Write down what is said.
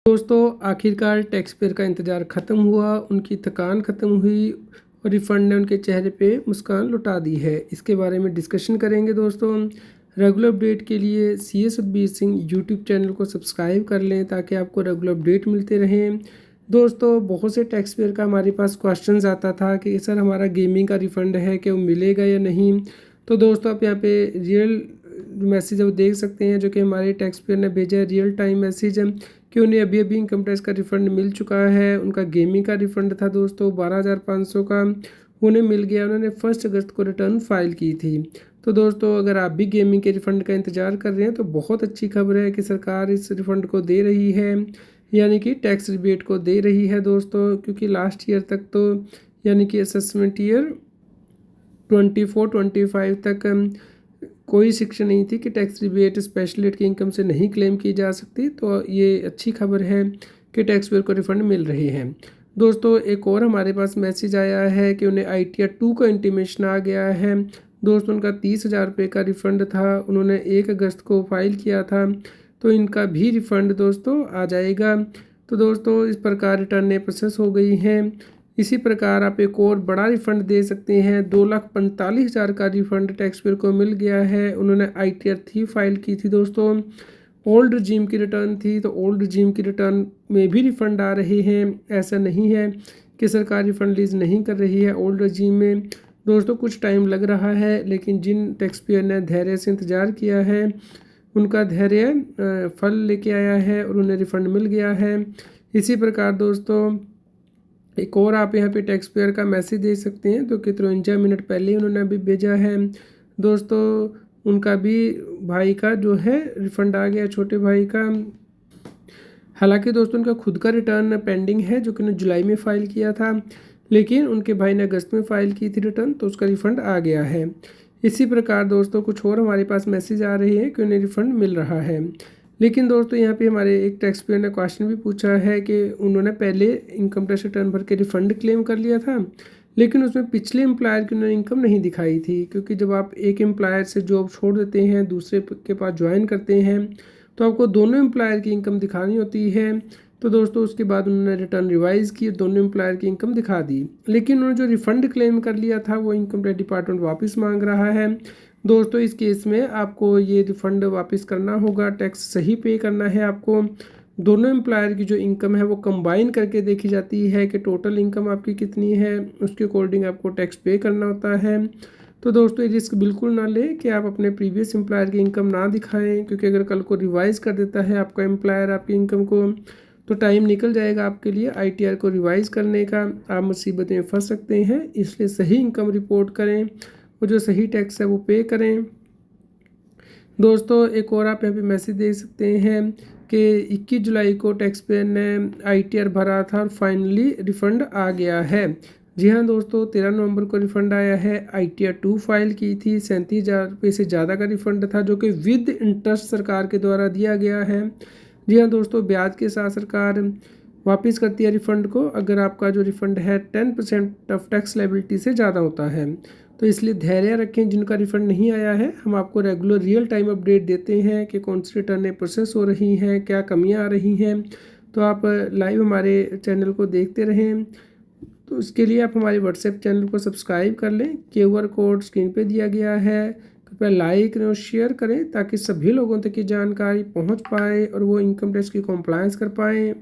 दोस्तों आखिरकार tax payer का इंतज़ार ख़त्म हुआ, उनकी थकान ख़त्म हुई और रिफ़ंड ने उनके चेहरे पे मुस्कान लौटा दी है। इसके बारे में डिस्कशन करेंगे दोस्तों। रेगुलर अपडेट के लिए CA Satbir Singh YouTube channel को सब्सक्राइब कर लें ताकि आपको रेगुलर अपडेट मिलते रहें। दोस्तों बहुत से टैक्स पेयर का हमारे पास क्वेश्चंस आता था कि सर हमारा गेमिंग का रिफ़ंड है कि वो मिलेगा या नहीं। तो दोस्तों आप यहाँ पे रियल मैसेज वो देख सकते हैं जो कि हमारे टैक्स पेयर ने भेजा है, रियल टाइम मैसेज कि उन्हें अभी अभी इनकम टैक्स का रिफ़ंड मिल चुका है। उनका गेमिंग का रिफ़ंड था दोस्तों 12,500 का, उन्हें मिल गया। उन्होंने 1 अगस्त को रिटर्न फाइल की थी। तो दोस्तों अगर आप भी गेमिंग के रिफ़ंड का इंतज़ार कर रहे हैं तो बहुत अच्छी खबर है कि सरकार इस रिफ़ंड को दे रही है, यानी कि टैक्स रिबेट को दे रही है दोस्तों। क्योंकि लास्ट ईयर तक तो यानी कि असेसमेंट ईयर 24-25 तक कोई शिक्षा नहीं थी कि टैक्स रिबेट स्पेशल रेट की इनकम से नहीं क्लेम की जा सकती। तो ये अच्छी खबर है कि टैक्स पेयर को रिफ़ंड मिल रहे हैं। दोस्तों एक और हमारे पास मैसेज आया है कि उन्हें ITR 2 का इंटीमेशन आ गया है। दोस्तों उनका 30,000 रुपये का रिफ़ंड था, उन्होंने 1 अगस्त को फाइल किया था। तो इनका भी रिफ़ंड दोस्तों आ जाएगा। तो दोस्तों इस प्रकार रिटर्नें प्रोसेस हो गई हैं। इसी प्रकार आप एक और बड़ा रिफ़ंड दे सकते हैं। 2,45,000 का रिफ़ंड टैक्स पेयर को मिल गया है। उन्होंने ITR 3 फाइल की थी दोस्तों। ओल्ड रजीम की रिटर्न थी, तो ओल्ड रजीम की रिटर्न में भी रिफ़ंड आ रहे हैं। ऐसा नहीं है कि सरकार रिफ़ंड रिलीज़ नहीं कर रही है। ओल्ड रजीम में दोस्तों कुछ टाइम लग रहा है, लेकिन जिन टैक्स पेयर ने धैर्य से इंतज़ार किया है उनका धैर्य फल लेके आया है और उन्हें रिफ़ंड मिल गया है। इसी प्रकार दोस्तों एक और आप यहाँ पे टैक्स पेयर का मैसेज दे सकते हैं तो कि 53 मिनट पहले उन्होंने अभी भेजा है दोस्तों। उनका भी भाई का जो है रिफ़ंड आ गया, छोटे भाई का। हालांकि दोस्तों उनका खुद का रिटर्न पेंडिंग है जो कि उन्होंने जुलाई में फ़ाइल किया था, लेकिन उनके भाई ने अगस्त में फ़ाइल की थी रिटर्न, तो उसका रिफ़ंड आ गया है। इसी प्रकार दोस्तों कुछ और हमारे पास मैसेज आ रहे हैं कि उन्हें रिफ़ंड मिल रहा है। लेकिन दोस्तों यहाँ पे हमारे एक टैक्स पेयर ने क्वेश्चन भी पूछा है कि उन्होंने पहले इनकम टैक्स रिटर्न भर के रिफ़ंड क्लेम कर लिया था, लेकिन उसमें पिछले एम्प्लॉयर की उन्होंने इनकम नहीं दिखाई थी। क्योंकि जब आप एक एम्प्लॉयर से जॉब छोड़ देते हैं दूसरे के पास ज्वाइन करते हैं तो आपको दोनों एम्प्लॉयर की इनकम दिखानी होती है। तो दोस्तों उसके बाद उन्होंने रिटर्न रिवाइज़ की, दोनों एम्प्लॉयर की इनकम दिखा दी, लेकिन उन्होंने जो रिफ़ंड क्लेम कर लिया था वो इनकम टैक्स डिपार्टमेंट वापस मांग रहा है। दोस्तों इस केस में आपको ये रिफ़ंड वापस करना होगा, टैक्स सही पे करना है आपको। दोनों एम्प्लॉयर की जो इनकम है वो कंबाइन करके देखी जाती है कि टोटल इनकम आपकी कितनी है, उसके अकॉर्डिंग आपको टैक्स पे करना होता है। तो दोस्तों ये रिस्क बिल्कुल ना लें कि आप अपने प्रीवियस एम्प्लॉयर की इनकम ना दिखाएं, क्योंकि अगर कल को रिवाइज कर देता है आपका एम्प्लॉयर आपकी इनकम को तो टाइम निकल जाएगा आपके लिए ITR को रिवाइज करने का, आप मुसीबत में फंस सकते हैं। इसलिए सही इनकम रिपोर्ट करें और जो सही टैक्स है वो पे करें। दोस्तों एक और आप यहाँ पे मैसेज दे सकते हैं कि 21 जुलाई को टैक्स पेयर ने ITR भरा था और फाइनली रिफ़ंड आ गया है। जी हाँ दोस्तों 13 नवंबर को रिफ़ंड आया है। ITR 2 फाइल की थी, 37,000 रुपये से ज़्यादा का रिफ़ंड था जो कि विद इंटरेस्ट सरकार के द्वारा दिया गया है। जी हाँ दोस्तों ब्याज के साथ सरकार वापस करती है रिफ़ंड को अगर आपका जो रिफ़ंड है 10% ऑफ टैक्स लायबिलिटी से ज़्यादा होता है। तो इसलिए धैर्य रखें। जिनका रिफ़ंड नहीं आया है हम आपको रेगुलर रियल टाइम अपडेट देते हैं कि कौन सी रिटर्नें प्रोसेस हो रही हैं, क्या कमियां आ रही हैं। तो आप लाइव हमारे चैनल को देखते रहें। तो इसके लिए आप हमारे व्हाट्सएप चैनल को सब्सक्राइब कर लें, QR कोड स्क्रीन पे दिया गया है। कृपया लाइक और शेयर करें ताकि सभी लोगों तक ये जानकारी पहुंच पाए और वो इनकम टैक्स की कंप्लायंस कर पाएँ।